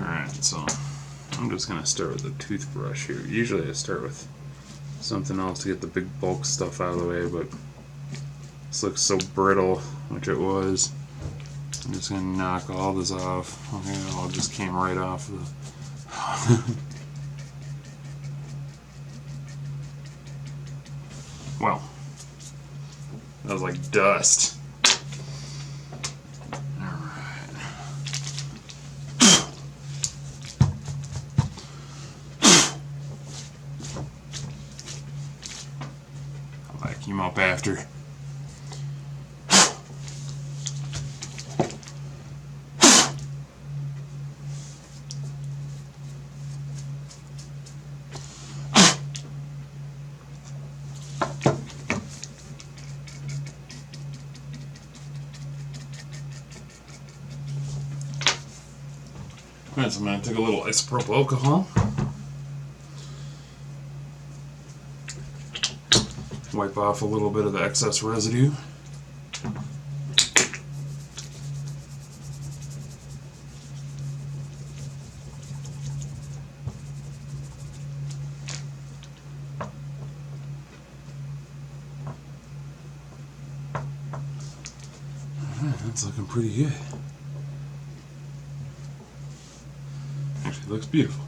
Alright, so I'm just going to start with a toothbrush here. Usually I start with something else to get the big bulk stuff out of the way, but this looks so brittle, which it was. I'm just going to knock all this off. Okay, it all just came right off the... Well, that was like dust. Alright. I'll vacuum up after. Alright, so I'm going to take a little isopropyl alcohol, wipe off a little bit of the excess residue. Alright, that's looking pretty good. Actually, it looks beautiful.